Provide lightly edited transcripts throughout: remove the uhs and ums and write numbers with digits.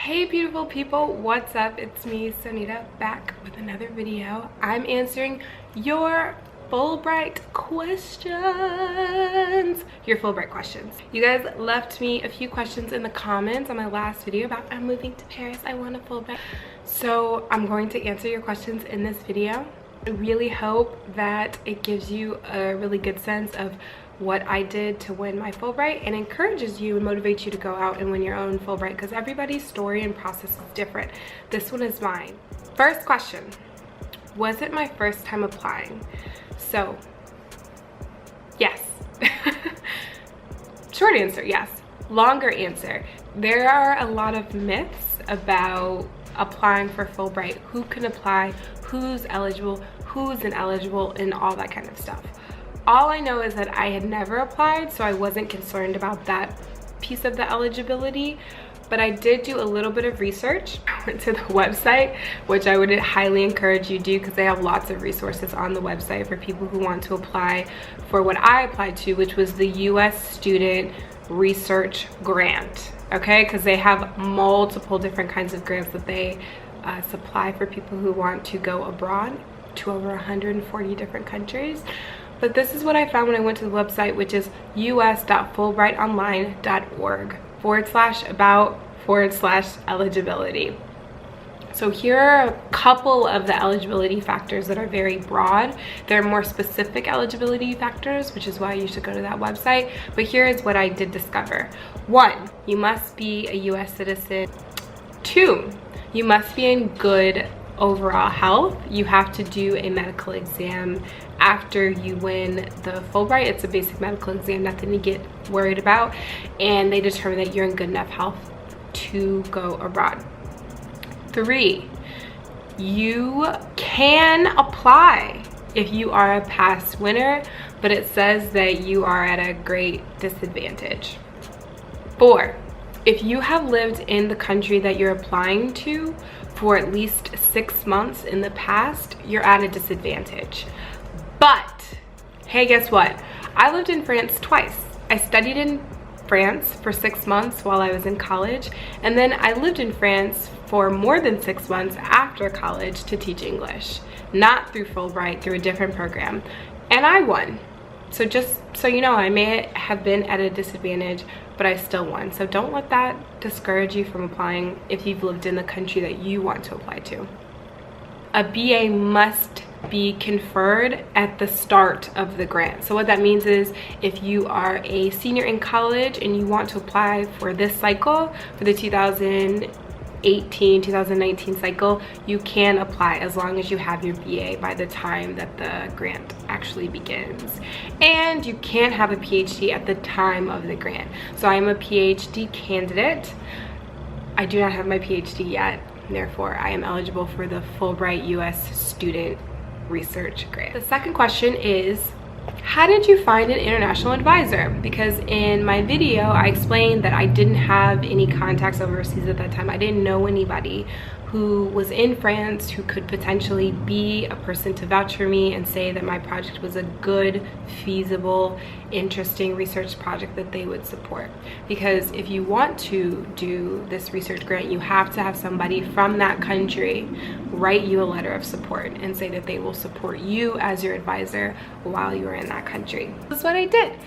Hey beautiful people, what's up? It's me, Sonita, back with another video. I'm answering your Fulbright questions. You guys left me a few questions in the comments on my last video about I'm moving to Paris, I want a Fulbright. So I'm going to answer your questions in this video. I really hope that it gives you a really good sense of what I did to win my Fulbright and encourages you and motivates you to go out and win your own Fulbright, because everybody's story and process is different. This one is mine. First question, was it my first time applying? So, yes. Short answer, yes. Longer answer, there are a lot of myths about applying for Fulbright. Who can apply, who's eligible, who's ineligible, and all that kind of stuff. All I know is that I had never applied, so I wasn't concerned about that piece of the eligibility, but I did do a little bit of research. I went to the website, which I would highly encourage you do because they have lots of resources on the website for people who want to apply for what I applied to, which was the U.S. Student Research Grant, okay? Because they have multiple different kinds of grants that they supply for people who want to go abroad to over 140 different countries. But this is what I found when I went to the website, which is us.fulbrightonline.org/about/eligibility. So here are a couple of the eligibility factors that are very broad. There are more specific eligibility factors, which is why you should go to that website. But here is what I did discover. 1, you must be a U.S. citizen. 2, you must be in good overall health. You have to do a medical exam after you win the Fulbright. It's a basic medical exam, nothing to get worried about, and they determine that you're in good enough health to go abroad. 3, you can apply if you are a past winner, but it says that you are at a great disadvantage. 4, if you have lived in the country that you're applying to for at least 6 months in the past, you're at a disadvantage. But, hey, guess what? I lived in France twice. I studied in France for 6 months while I was in college, and then I lived in France for more than 6 months after college to teach English. Not through Fulbright, through a different program. And I won. So just so you know, I may have been at a disadvantage, but I still won. So don't let that discourage you from applying if you've lived in the country that you want to apply to. A BA must be conferred at the start of the grant. So what that means is if you are a senior in college and you want to apply for this cycle, for the 2018-2019 cycle, you can apply as long as you have your BA by the time that the grant actually begins. And you can't have a PhD at the time of the grant. So I am a PhD candidate. I do not have my PhD yet. Therefore, I am eligible for the Fulbright U.S. Student Research Grant. The second question is, how did you find an international advisor? Because in my video, I explained that I didn't have any contacts overseas at that time. I didn't know anybody who was in France who could potentially be a person to vouch for me and say that my project was a good, feasible, interesting research project that they would support. Because if you want to do this research grant, you have to have somebody from that country write you a letter of support and say that they will support you as your advisor while you are in that country. This is what I did.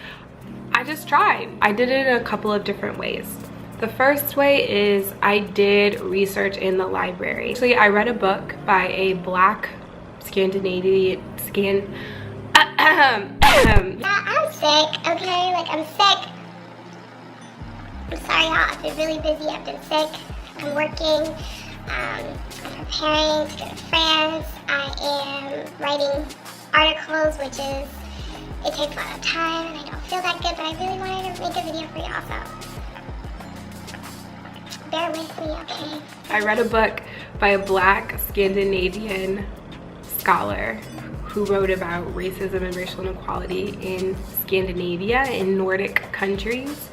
I just tried. I did it in a couple of different ways. The first way is I did research in the library. Actually, I read a book by a black Scandinavian I'm sick, okay? Like, I'm sick. I'm sorry, y'all. I've been really busy. I've been sick. I'm working. I'm preparing to go to France. I am writing articles, which is, it takes a lot of time, and I don't feel that good, but I really wanted to make a video for y'all, so bear with me, okay? I read a book by a black Scandinavian scholar who wrote about racism and racial inequality in Scandinavia, in Nordic countries,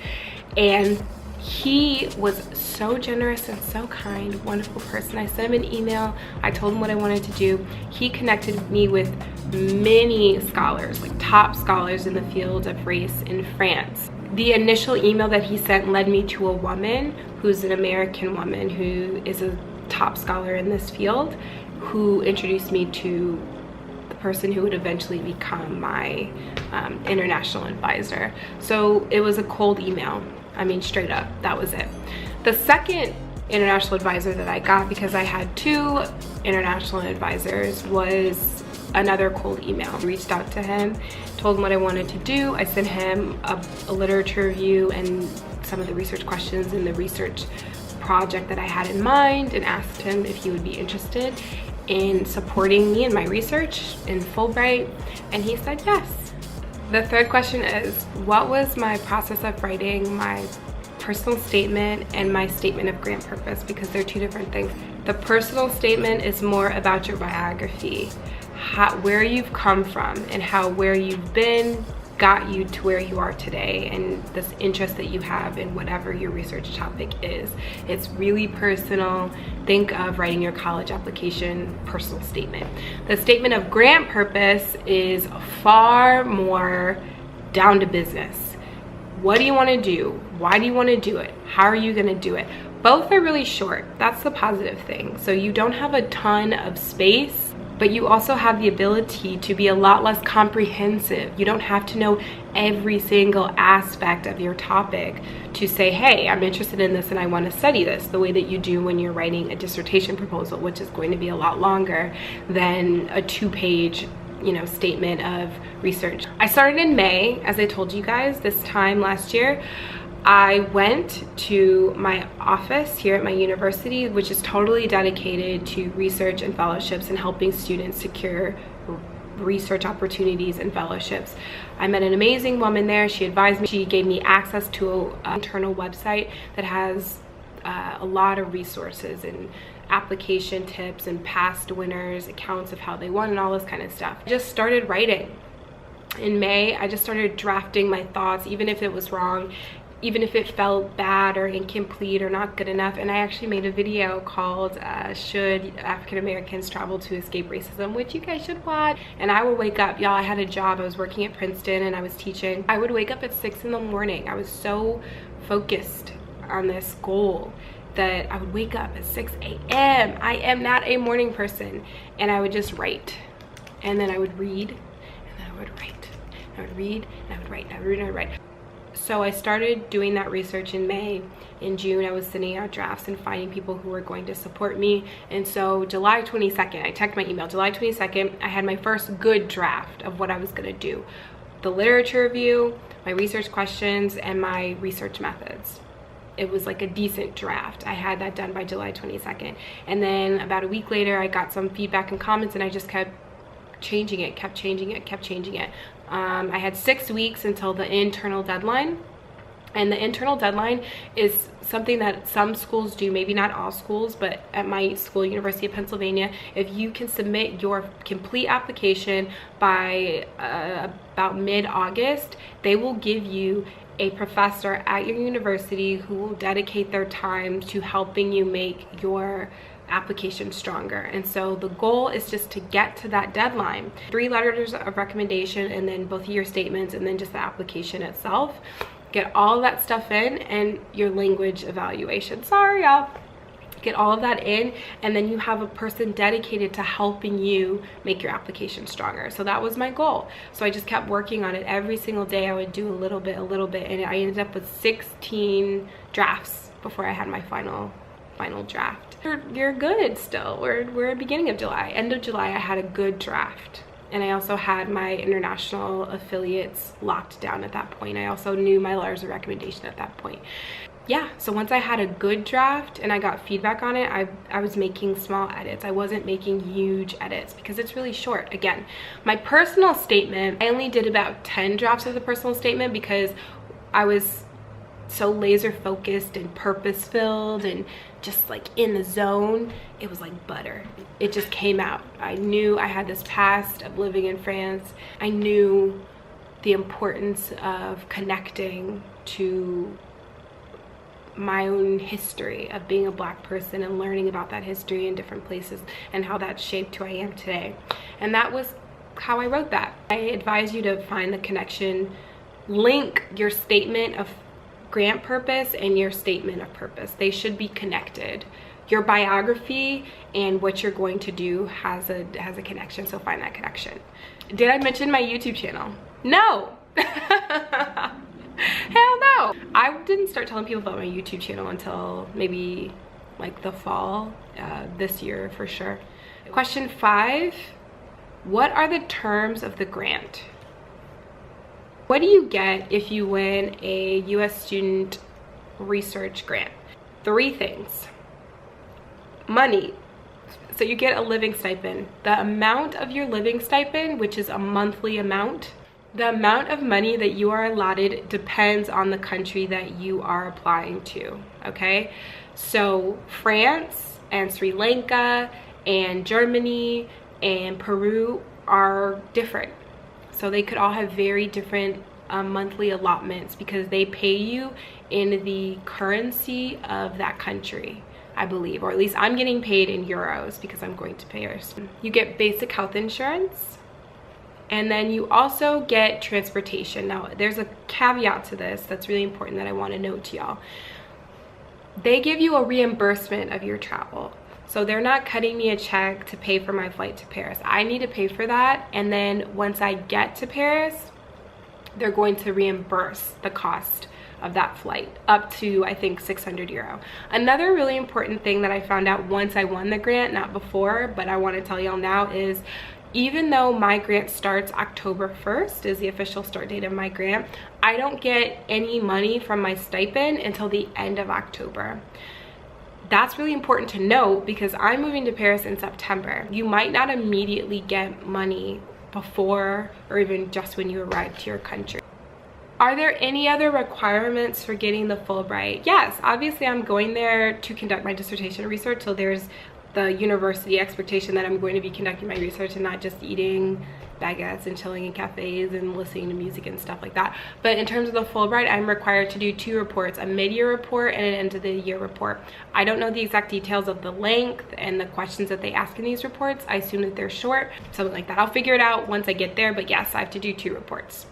and he was so generous and so kind, wonderful person. I sent him an email, I told him what I wanted to do. He connected me with many scholars, like top scholars in the field of race in France. The initial email that he sent led me to a woman who's an American woman who is a top scholar in this field, who introduced me to the person who would eventually become my international advisor. So it was a cold email. I mean, straight up, that was it. The second international advisor that I got, because I had 2 international advisors, was another cold email. I reached out to him, told him what I wanted to do. I sent him a literature review and some of the research questions in the research project that I had in mind, and asked him if he would be interested in supporting me in my research in Fulbright, and he said yes. The third question is, what was my process of writing my personal statement and my statement of grant purpose, because they're 2 different things. The personal statement is more about your biography, where you've come from, and how where you've been got you to where you are today, and this interest that you have in whatever your research topic is. It's really personal. Think of writing your college application personal statement. The statement of grant purpose is far more down to business. What do you want to do? Why do you want to do it? How are you going to do it? Both are really short. That's the positive thing. So you don't have a ton of space, but you also have the ability to be a lot less comprehensive. You don't have to know every single aspect of your topic to say, hey, I'm interested in this and I want to study this, the way that you do when you're writing a dissertation proposal, which is going to be a lot longer than a 2-page statement of research. I started in May, as I told you guys, this time last year. I went to my office here at my university, which is totally dedicated to research and fellowships and helping students secure research opportunities and fellowships. I met an amazing woman there. She advised me. She gave me access to an internal website that has a lot of resources and application tips and past winners, accounts of how they won and all this kind of stuff. I just started writing. In May, I just started drafting my thoughts, even if it was wrong, even if it felt bad or incomplete or not good enough. And I actually made a video called Should African Americans Travel to Escape Racism, which you guys should watch. And I would wake up, y'all, I had a job. I was working at Princeton and I was teaching. I would wake up at 6 in the morning. I was so focused on this goal that I would wake up at 6 a.m. I am not a morning person. And I would just write. And then I would read, and then I would write. And I would read, and I would write, and I would read, and I would write. So I started doing that research in May. In June, I was sending out drafts and finding people who were going to support me. And so July 22nd, I checked my email. July 22nd, I had my first good draft of what I was gonna do. The literature review, my research questions, and my research methods. It was like a decent draft. I had that done by July 22nd. And then about a week later, I got some feedback and comments, and I just kept changing it, kept changing it, kept changing it. I had 6 weeks until the internal deadline. And the internal deadline is something that some schools do, maybe not all schools, but at my school, University of Pennsylvania, if you can submit your complete application by about mid-August, they will give you a professor at your university who will dedicate their time to helping you make your application stronger. And so the goal is just to get to that deadline. 3 letters of recommendation, and then both of your statements, and then just the application itself. Get all of that stuff in, and your language evaluation. Sorry, y'all. Get all of that in, and then you have a person dedicated to helping you make your application stronger. So that was my goal. So I just kept working on it. Every single day I would do a little bit, and I ended up with 16 drafts before I had my final draft. You're good still. We're at the beginning of July. End of July, I had a good draft. And I also had my international affiliates locked down at that point. I also knew my letters of recommendation at that point. Yeah, so once I had a good draft and I got feedback on it, I was making small edits. I wasn't making huge edits because it's really short. Again, my personal statement, I only did about 10 drafts of the personal statement because I was so laser focused and purpose filled and just like in the zone. It was like butter. It just came out. I knew I had this past of living in France. I knew the importance of connecting to my own history of being a Black person and learning about that history in different places and how that shaped who I am today. And that was how I wrote that. I advise you to find the connection link your statement of grant purpose and your statement of purpose. They should be connected. Your biography and what you're going to do has a connection, so find that connection. Did I mention my YouTube channel? No. Hell no. I didn't start telling people about my YouTube channel until maybe like the fall this year for sure. Question 5, what are the terms of the grant? What do you get if you win a U.S. student research grant? 3 things. Money. So you get a living stipend. The amount of your living stipend, which is a monthly amount, the amount of money that you are allotted depends on the country that you are applying to, okay? So France and Sri Lanka and Germany and Peru are different. So they could all have very different monthly allotments because they pay you in the currency of that country, I believe, or at least I'm getting paid in euros because I'm going to Paris. You get basic health insurance, and then you also get transportation. Now, there's a caveat to this that's really important that I want to note to y'all. They give you a reimbursement of your travel. So they're not cutting me a check to pay for my flight to Paris. I need to pay for that, and then once I get to Paris, they're going to reimburse the cost of that flight up to, I think, 600 euro. Another really important thing that I found out once I won the grant, not before, but I want to tell y'all now, is even though my grant starts October 1st is the official start date of my grant, I don't get any money from my stipend until the end of October. That's really important to note because I'm moving to Paris in September. You might not immediately get money before or even just when you arrive to your country. Are there any other requirements for getting the Fulbright? Yes, obviously I'm going there to conduct my dissertation research, so there's the university expectation that I'm going to be conducting my research and not just eating baguettes and chilling in cafes and listening to music and stuff like that. But in terms of the Fulbright, I'm required to do 2 reports, a mid-year report and an end of the year report. I don't know the exact details of the length and the questions that they ask in these reports. I assume that they're short, something like that. I'll figure it out once I get there, but yes, I have to do 2 reports.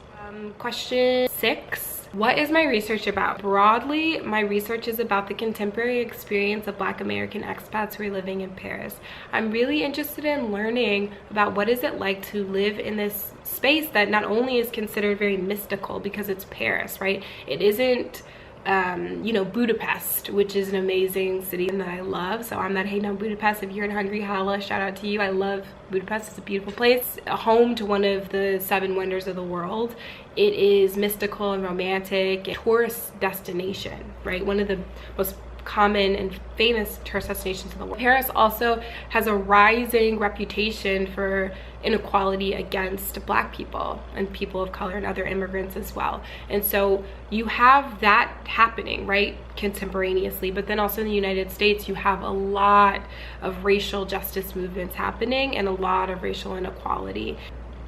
Question 6, what is my research about? Broadly, my research is about the contemporary experience of Black American expats who are living in Paris. I'm really interested in learning about what is it like to live in this space that not only is considered very mystical because it's Paris, right? It isn't you know, Budapest, which is an amazing city and that I love. So I'm not hating on Budapest. If you're in Hungary, holla, shout out to you. I love Budapest. It's a beautiful place, a home to one of the 7 wonders of the world. It is mystical and romantic, a tourist destination, right? One of the most common and famous tourist destinations in the world. Paris also has a rising reputation for inequality against Black people and people of color and other immigrants as well. And so you have that happening, right, contemporaneously, but then also in the United States you have a lot of racial justice movements happening and a lot of racial inequality.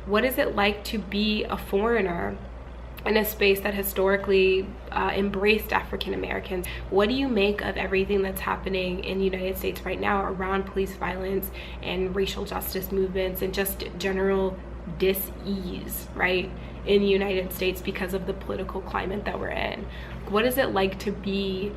What is it like to be a foreigner in a space that historically embraced African Americans? What do you make of everything that's happening in the United States right now around police violence and racial justice movements and just general dis-ease, right, in the United States because of the political climate that we're in? What is it like to be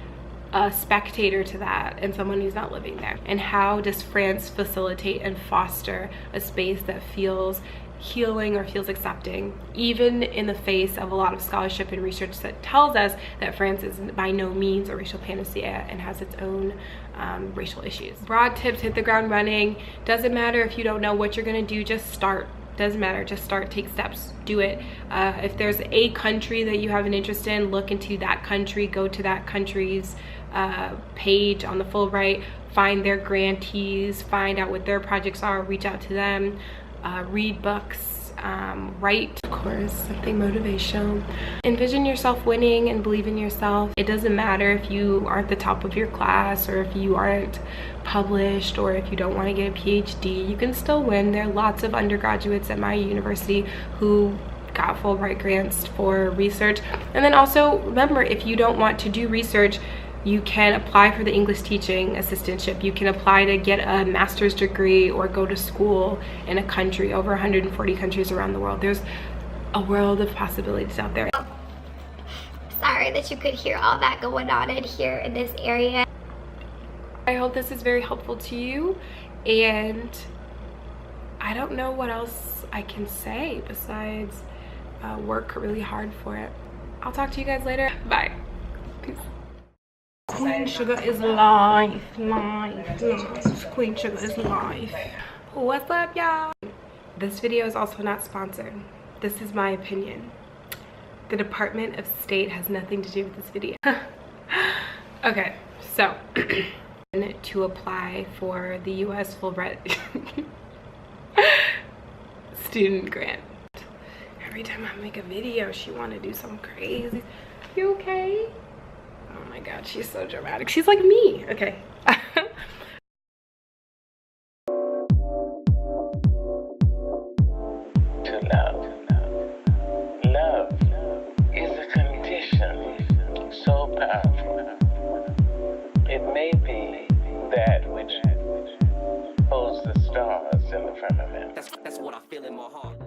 a spectator to that and someone who's not living there? And how does France facilitate and foster a space that feels healing or feels accepting, even in the face of a lot of scholarship and research that tells us that France is by no means a racial panacea and has its own racial issues? Broad tips: hit the ground running. Doesn't matter if you don't know what you're gonna do, just start. Doesn't matter, just start, take steps, do it. If there's a country that you have an interest in, look into that country, go to that country's page on the Fulbright, find their grantees, find out what their projects are, reach out to them. Read books, write, of course, something motivational. Envision yourself winning and believe in yourself. It doesn't matter if you aren't the top of your class or if you aren't published or if you don't want to get a PhD, you can still win. There are lots of undergraduates at my university who got Fulbright grants for research. And then also remember, if you don't want to do research, you can apply for the English teaching assistantship. You can apply to get a master's degree or go to school in a country, over 140 countries around the world. There's a world of possibilities out there. sure that you could hear all that going on in here in this area. I hope this is very helpful to you, and I don't know what else I can say besides work really hard for it. I'll talk to you guys later. Bye. Peace. Queen Sugar is life, life. Queen Sugar is life. What's up, y'all? This video is also not sponsored. This is my opinion. The Department of State has nothing to do with this video. Okay, so to apply for the U.S. Fulbright student grant. Every time I make a video, she want to do something crazy. You okay? Oh my God, she's so dramatic. She's like me. Okay. To love. Love is a condition so powerful. It may be that which holds the stars in the firmament. That's what I feel in my heart.